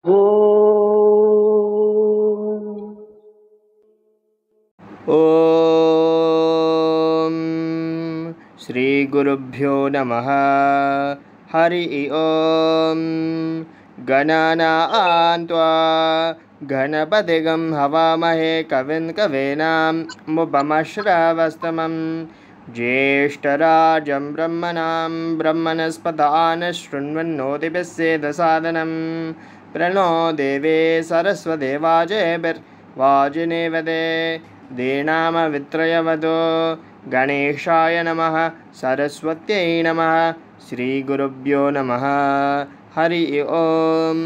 ॐ श्री गुरुभ्यो नमः। हरि ओं। गणानां त्वा गणपतिगं हवामहे कविं कवीनामुपमश्रवस्तमं ज्येष्ठराजं ब्रह्मणस्पदान् शृण्वन्नोतिभिस्सेदसादनं प्रणो देवे सरस्वदेवाजेभिर्वाजिनीवदे दीनामवित्रयवदो गणेशाय नमः सरस्वत्यै नमः श्रीगुरुभ्यो नमः। हरि ओं।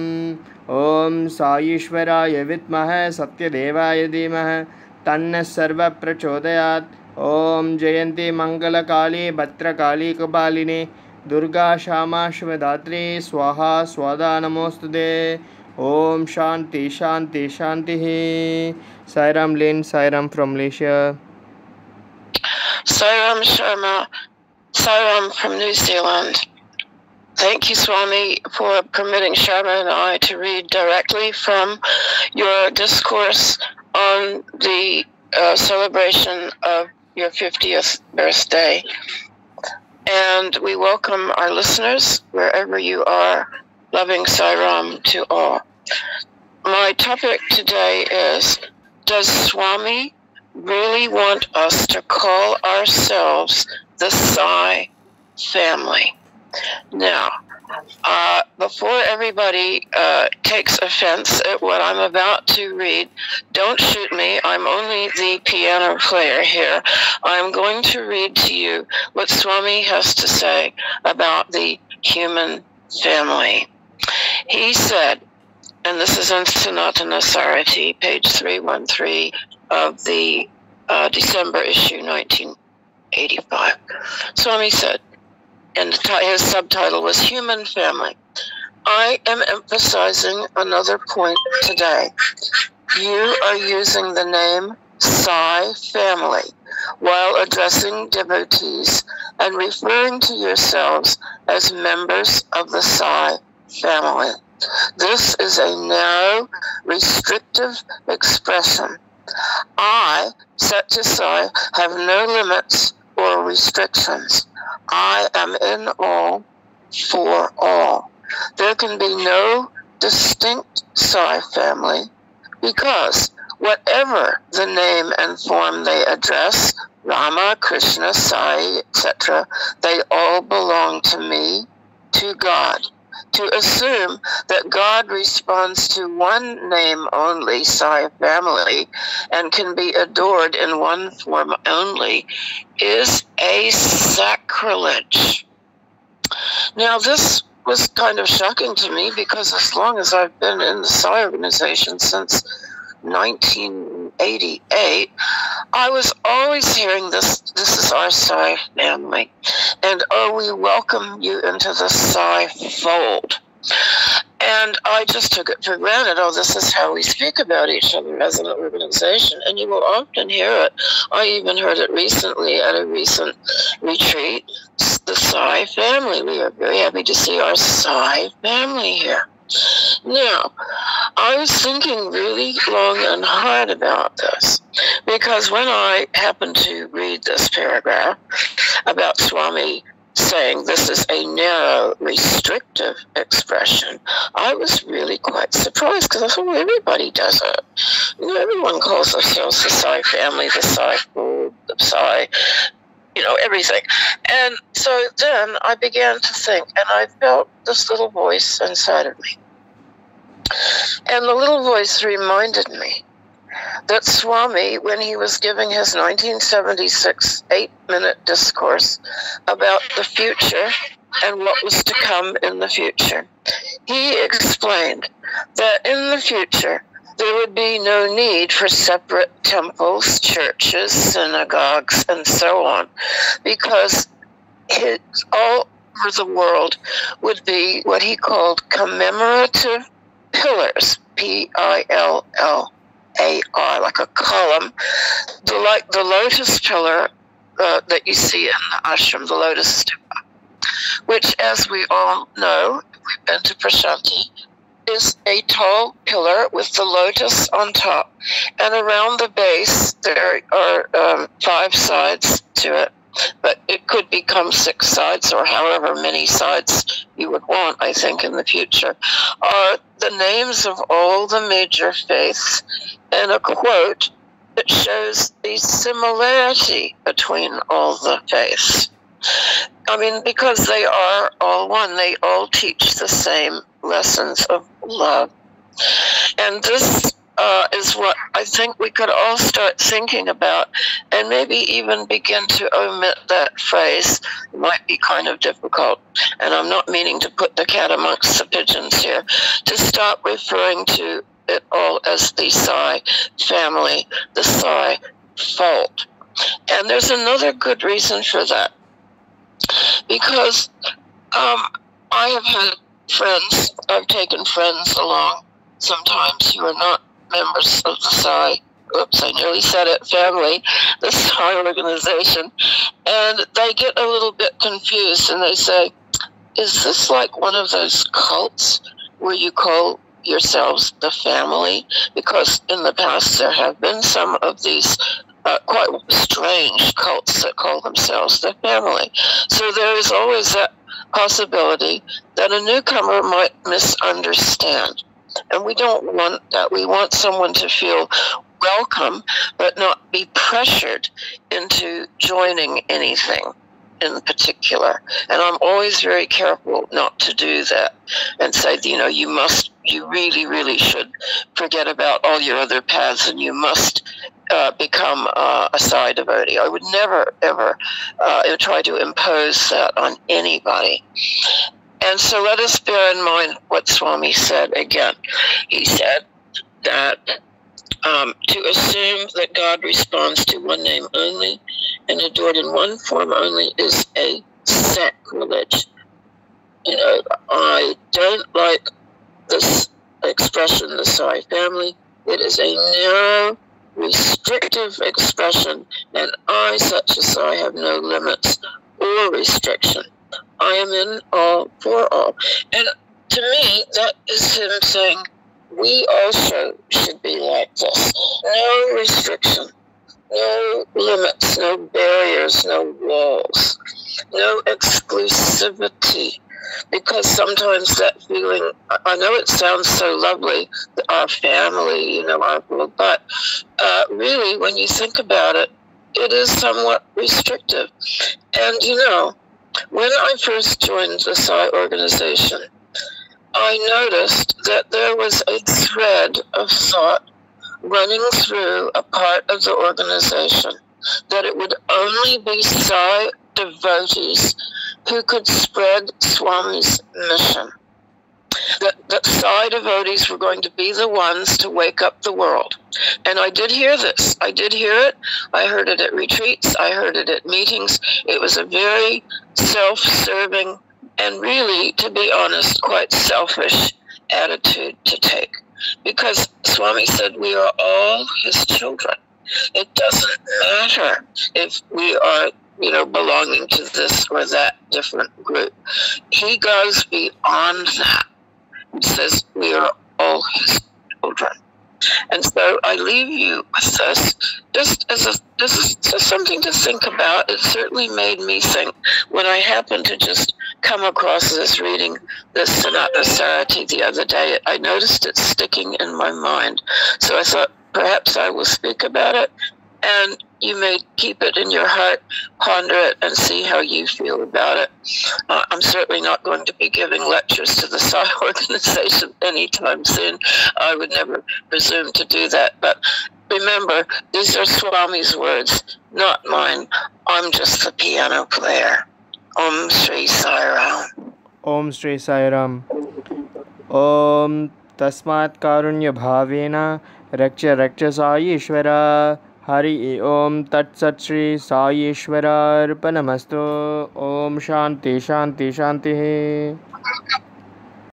ॐ साईश्वराय विद्महे सत्यदेवाय धीमहि तन्नः सर्वः प्रचोदयात्। ॐ जयन्ती मङ्गलकाली भद्रकाली कपालिनी दुर्गा क्षमा शिवदात्री स्वाहा स्वदा नमोस्तुते। Om Shanti Shanti Shanti. Sairam Lin, Sairam from Malaysia. Sairam Sharma, Sairam from New Zealand. Thank you, Swami, for permitting Sharma and I to read directly from your discourse on the celebration of your 50th birthday. And we welcome our listeners wherever you are. Loving Sairam to all. My topic today is, does Swami really want us to call ourselves the SAI family? Now, before everybody takes offense at what I'm about to read, don't shoot me. I'm only the piano player here. I'm going to read to you what Swami has to say about the human family. He said, and this is in Sanathana Sarathi, page 313 of the December issue 1985. Swami said, and his subtitle was Human Family. I am emphasizing another point today. You are using the name SAI family while addressing devotees and referring to yourselves as members of the SAI family. This is a narrow, restrictive expression. I, Sathya Sai, have no limits or restrictions. I am in all, for all. There can be no distinct Sai family because whatever the name and form they address, Rama, Krishna, Sai, etc., they all belong to me, to God. To assume that God responds to one name only, Sai family, and can be adored in one form only, is a sacrilege. Now, this was kind of shocking to me because as long as I've been in the Sai organization since 1988, I was always hearing this is our Sai family, and we welcome you into the Sai fold. And I just took it for granted, this is how we speak about each other as an organization, and you will often hear it. I even heard it recently at a recent retreat, the Sai family. We are very happy to see our Sai family here. Now, I was thinking really long and hard about this, because when I happened to read this paragraph about Swami saying this is a narrow, restrictive expression, I was really quite surprised, because I thought, well, everybody does it. Everyone calls themselves the Sai family, the Sai food, the Sai, everything. And so then I began to think, and I felt this little voice inside of me. And the little voice reminded me that Swami, when he was giving his 1976 8-minute discourse about the future and what was to come in the future, he explained that in the future there would be no need for separate temples, churches, synagogues, and so on, because all over the world would be what he called commemorative pillars, P-I-L-L-A-R, like a column, like the lotus pillar that you see in the ashram, the lotus stupa, which, as we all know, if we've been to Prashanti, is a tall pillar with the lotus on top, and around the base there are 5 sides to it, but it could become 6 sides or however many sides you would want, I think, in the future, are the names of all the major faiths and a quote that shows the similarity between all the faiths. I mean, because they are all one, they all teach the same lessons of love. And this is what I think we could all start thinking about, and maybe even begin to omit that phrase. It might be kind of difficult, and I'm not meaning to put the cat amongst the pigeons here, to stop referring to it all as the SAI family, the SAI fault. And there's another good reason for that. Because I have had friends, I've taken friends along sometimes who are not members of the SAI, oops, I nearly said it, family, the SAI organization, and they get a little bit confused and they say, is this like one of those cults where you call yourselves the family? Because in the past there have been some of these quite strange cults that call themselves the family. So there is always that possibility that a newcomer might misunderstand. And we don't want that. We want someone to feel welcome, but not be pressured into joining anything in particular. And I'm always very careful not to do that and say, you really, really should forget about all your other paths and you must become a SAI devotee. I would never, ever try to impose that on anybody. And so let us bear in mind what Swami said again. He said that to assume that God responds to one name only and adored in one form only is a sacrilege. I don't like this expression, the SAI family. It is a narrow, restrictive expression, and I, such a SAI, have no limits or restriction. I am in all for all. And to me, that is him saying, we also should be like this. No restriction, no limits, no barriers, no walls, no exclusivity. Because sometimes that feeling, I know it sounds so lovely, our family, our world, but really, when you think about it, it is somewhat restrictive. And when I first joined the SAI organization, I noticed that there was a thread of thought running through a part of the organization, that it would only be SAI devotees who could spread Swami's mission. That SAI devotees were going to be the ones to wake up the world. And I did hear this. I did hear it. I heard it at retreats. I heard it at meetings. It was a very self-serving and really, to be honest, quite selfish attitude to take. Because Swami said we are all his children. It doesn't matter if we are belonging to this or that different group. He goes beyond that. He says we are all his children. And so I leave you with this, this is just something to think about. It certainly made me think when I happened to just come across this reading, this Sanathana Sarathi the other day. I noticed it sticking in my mind. So I thought perhaps I will speak about it, and you may keep it in your heart, ponder it, and see how you feel about it. I'm certainly not going to be giving lectures to the SAI organization anytime soon. I would never presume to do that. But remember, these are Swami's words, not mine. I'm just the piano player. Om Shri Sai Ram. Om Shri Sai Ram. Om Tasmat Karunya Bhavena Raksha Raksha Saishwara. Hari Om Tat Sat Shri Saishwara Arpanamastu. Om Shanti Shanti Shanti.